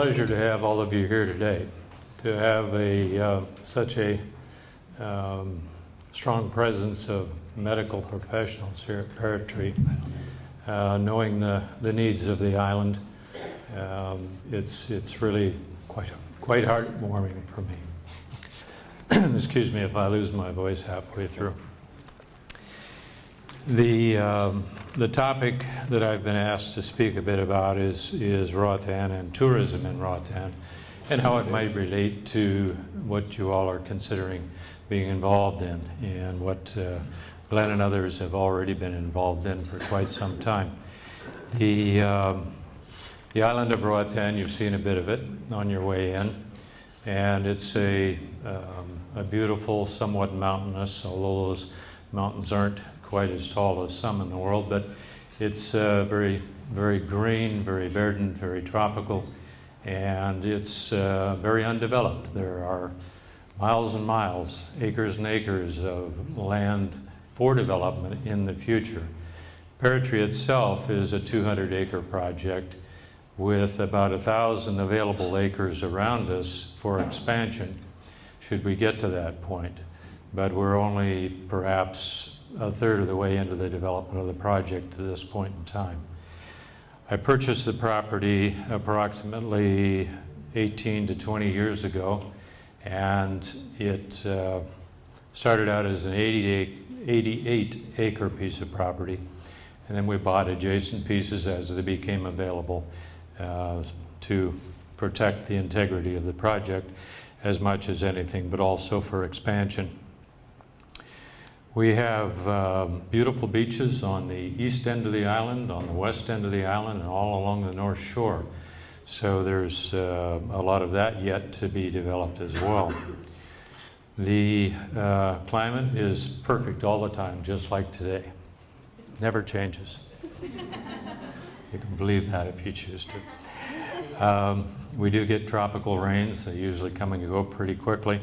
pleasure to have all of you here today, to have such a strong presence of medical professionals here at Parrottree, knowing the needs of the island. It's really quite heartwarming for me. Excuse me if I lose my voice halfway through. The topic that I've been asked to speak a bit about is Roatan and tourism in Roatan, and how it might relate to what you all are considering being involved in, and what Glenn and others have already been involved in for quite some time. The island of Roatan, you've seen a bit of it on your way in, and it's a beautiful, somewhat mountainous, although those mountains aren't quite as tall as some in the world, but it's very, very green, very verdant, very tropical, and it's very undeveloped. There are miles and miles, acres and acres of land for development in the future. Parrottree itself is a 200-acre project with about 1,000 available acres around us for expansion, should we get to that point. But we're only perhaps a third of the way into the development of the project at this point in time. I purchased the property approximately 18 to 20 years ago, and it started out as an 88-acre piece of property, and then we bought adjacent pieces as they became available to protect the integrity of the project as much as anything, but also for expansion. We have beautiful beaches on the east end of the island, on the west end of the island, and all along the north shore. So there's a lot of that yet to be developed as well. The climate is perfect all the time, just like today. Never changes. You can believe that if you choose to. We do get tropical rains. They usually come and go pretty quickly.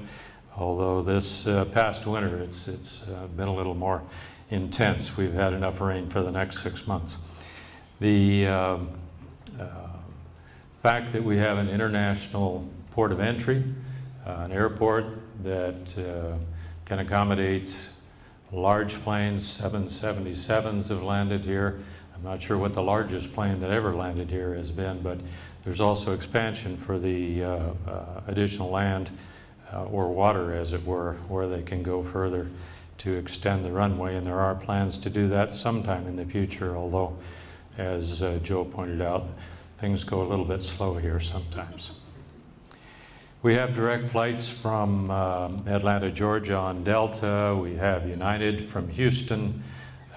Although this past winter, it's been a little more intense. We've had enough rain for the next 6 months. The fact that we have an international port of entry, an airport that can accommodate large planes, 777s have landed here. I'm not sure what the largest plane that ever landed here has been, but there's also expansion for the additional land or water, as it were, where they can go further to extend the runway, and there are plans to do that sometime in the future, although, as Joe pointed out, things go a little bit slow here sometimes. We have direct flights from Atlanta, Georgia on Delta. We have United from Houston.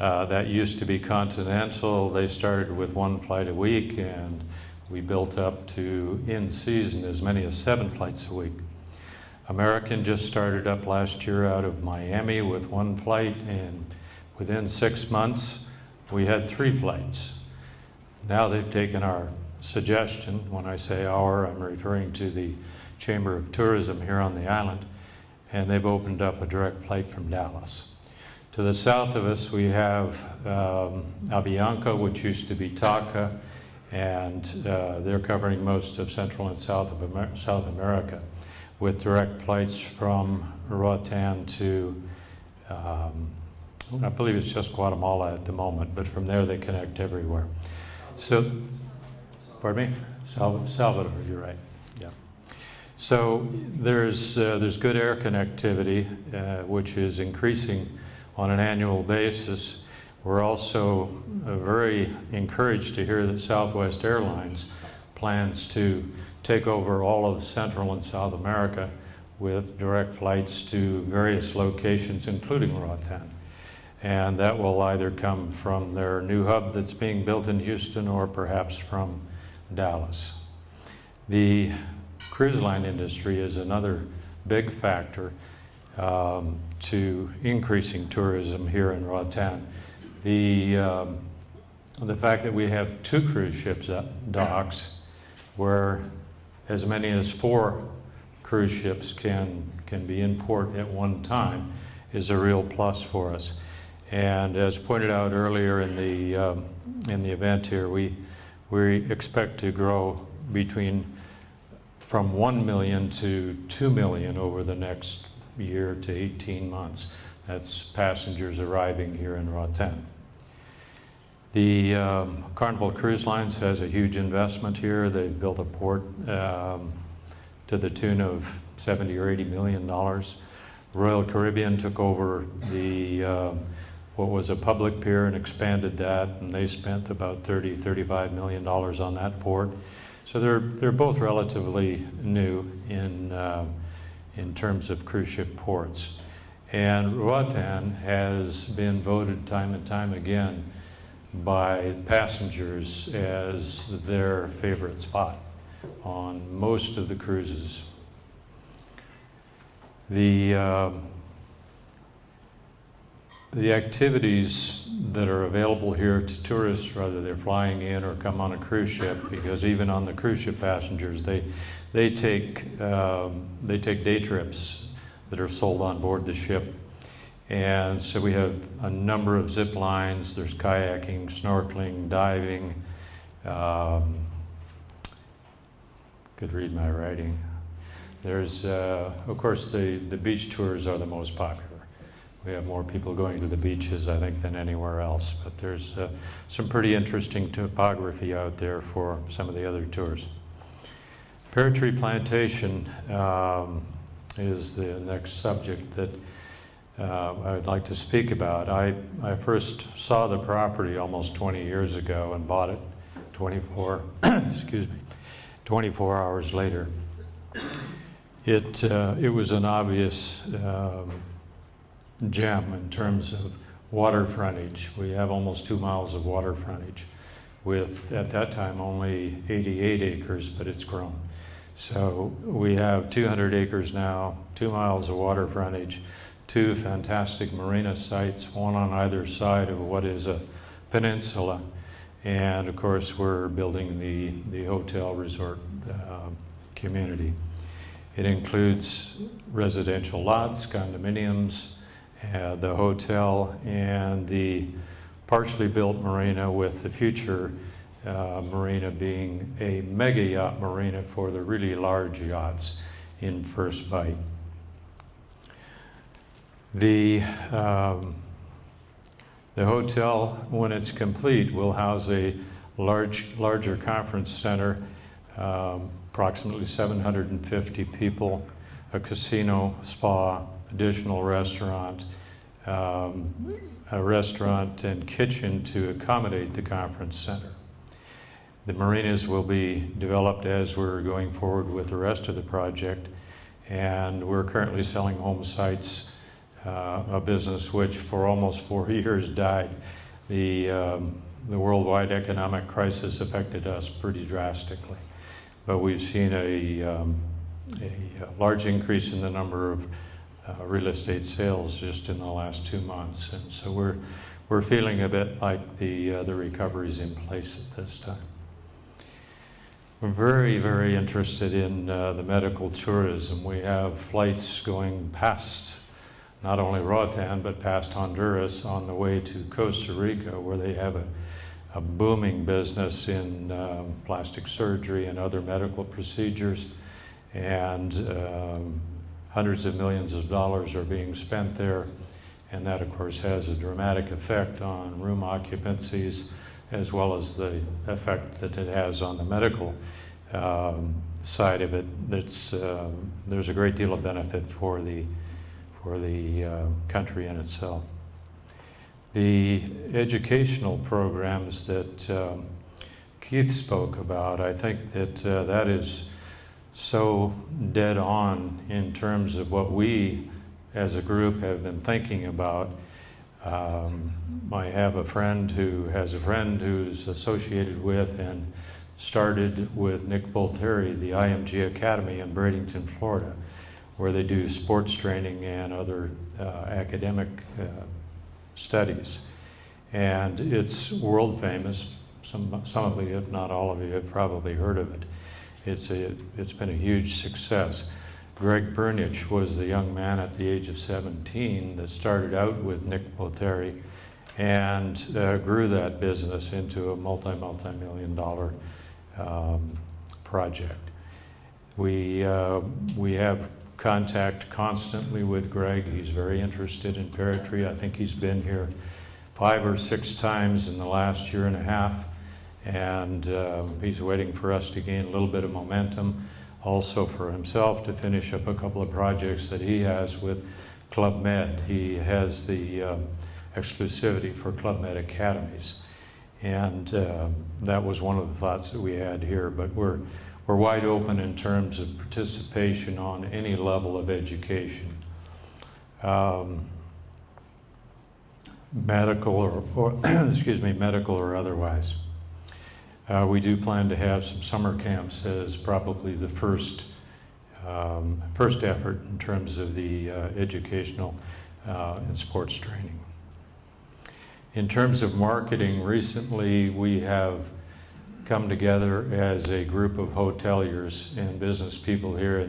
That used to be Continental. They started with 1 flight a week, and we built up to, in season, as many as 7 flights a week. American just started up last year out of Miami with 1 flight, and within 6 months we had 3 flights. Now they've taken our suggestion. When I say our, I'm referring to the Chamber of Tourism here on the island, and they've opened up a direct flight from Dallas. To the south of us we have Avianca, which used to be TACA, and they're covering most of Central and South America, with direct flights from Roatan to, I believe it's just Guatemala at the moment, but from there they connect everywhere. So, pardon me? Salvador, you're right, yeah. So there's good air connectivity, which is increasing on an annual basis. We're also very encouraged to hear that Southwest Airlines plans to take over all of Central and South America with direct flights to various locations, including Roatan. And that will either come from their new hub that's being built in Houston, or perhaps from Dallas. The cruise line industry is another big factor to increasing tourism here in Roatan. The fact that we have 2 cruise ships docks, where as many as 4 cruise ships can be in port at one time, is a real plus for us. And as pointed out earlier in the event here, we expect to grow between from 1 million to 2 million over the next year to 18 months. That's passengers arriving here in Roatan. The Carnival Cruise Lines has a huge investment here. They've built a port to the tune of $70 or $80 million. Royal Caribbean took over the what was a public pier and expanded that, and they spent about $35 million on that port. So they're both relatively new in terms of cruise ship ports. And Roatan has been voted time and time again by passengers as their favorite spot on most of the cruises. The activities that are available here to tourists, whether they're flying in or come on a cruise ship, because even on the cruise ship passengers, they take day trips that are sold on board the ship. And so we have a number of zip lines. There's kayaking, snorkeling, diving. Could read my writing. There's, of course, the beach tours are the most popular. We have more people going to the beaches, I think, than anywhere else. But there's some pretty interesting topography out there for some of the other tours. Parrottree Plantation is the next subject that I would like to speak about. I first saw the property almost 20 years ago and bought it 24 hours later. It was an obvious gem in terms of water frontage. We have almost 2 miles of water frontage with, at that time, only 88 acres, but it's grown. So we have 200 acres now, 2 miles of water frontage, 2 fantastic marina sites, one on either side of what is a peninsula. And of course, we're building the hotel resort community. It includes residential lots, condominiums, the hotel, and the partially built marina, with the future marina being a mega yacht marina for the really large yachts in First Bite. The hotel, when it's complete, will house a larger conference center, approximately 750 people, a casino, spa, additional restaurant, a restaurant and kitchen to accommodate the conference center. The marinas will be developed as we're going forward with the rest of the project, and we're currently selling home sites, a business which for almost 4 years died. The worldwide economic crisis affected us pretty drastically, but we've seen a large increase in the number of real estate sales just in the last 2 months, and so we're feeling a bit like the recovery's in place at this time. We're very, very interested in the medical tourism. We have flights going past not only Roatan but past Honduras on the way to Costa Rica, where they have a booming business in plastic surgery and other medical procedures, and hundreds of millions of dollars are being spent there, and that of course has a dramatic effect on room occupancies, as well as the effect that it has on the medical side of it. There's a great deal of benefit for the country in itself. The educational programs that Keith spoke about, I think that that is so dead on in terms of what we as a group have been thinking about. I have a friend who has a friend who's associated with and started with Nick Bolteri, the IMG Academy in Bradenton, Florida, where they do sports training and other academic studies. And it's world famous. Some of you, if not all of you, have probably heard of it. It's been a huge success. Greg Burnich was the young man at the age of 17 that started out with Nick Bolteri and grew that business into a multi-million dollar project. We have contact constantly with Greg. He's very interested in Parrottree. I think he's been here 5 or 6 times in the last year and a half, and he's waiting for us to gain a little bit of momentum, also for himself to finish up a couple of projects that he has with Club Med. He has the exclusivity for Club Med academies, and that was one of the thoughts that we had here, but we're wide open in terms of participation on any level of education, medical or excuse me, medical or otherwise. We do plan to have some summer camps as probably the first effort in terms of the educational and sports training. In terms of marketing, recently we have come together as a group of hoteliers and business people here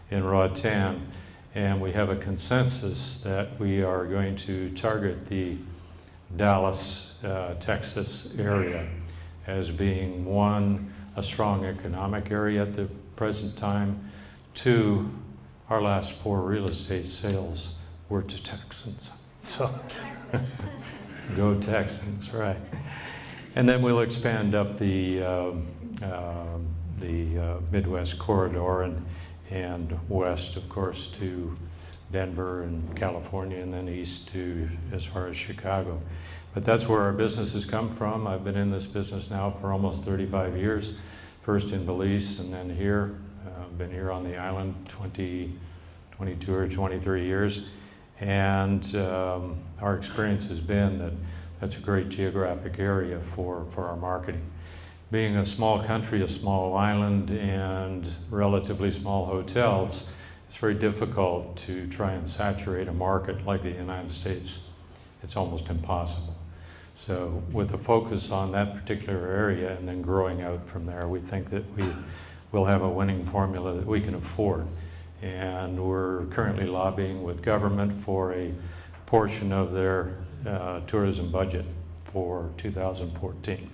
in Roatan, and we have a consensus that we are going to target the Dallas, Texas area as being, one, a strong economic area at the present time, 2, our last 4 real estate sales were to Texans. So, go Texans, right. And then we'll expand up the Midwest corridor and west, of course, to Denver and California, and then east to as far as Chicago. But that's where our business has come from. I've been in this business now for almost 35 years, first in Belize and then here. I've been here on the island 22 or 23 years. And our experience has been that that's a great geographic area for our marketing. Being a small country, a small island, and relatively small hotels, it's very difficult to try and saturate a market like the United States. It's almost impossible. So with a focus on that particular area and then growing out from there, we think that we will have a winning formula that we can afford. And we're currently lobbying with government for a portion of their tourism budget for 2014.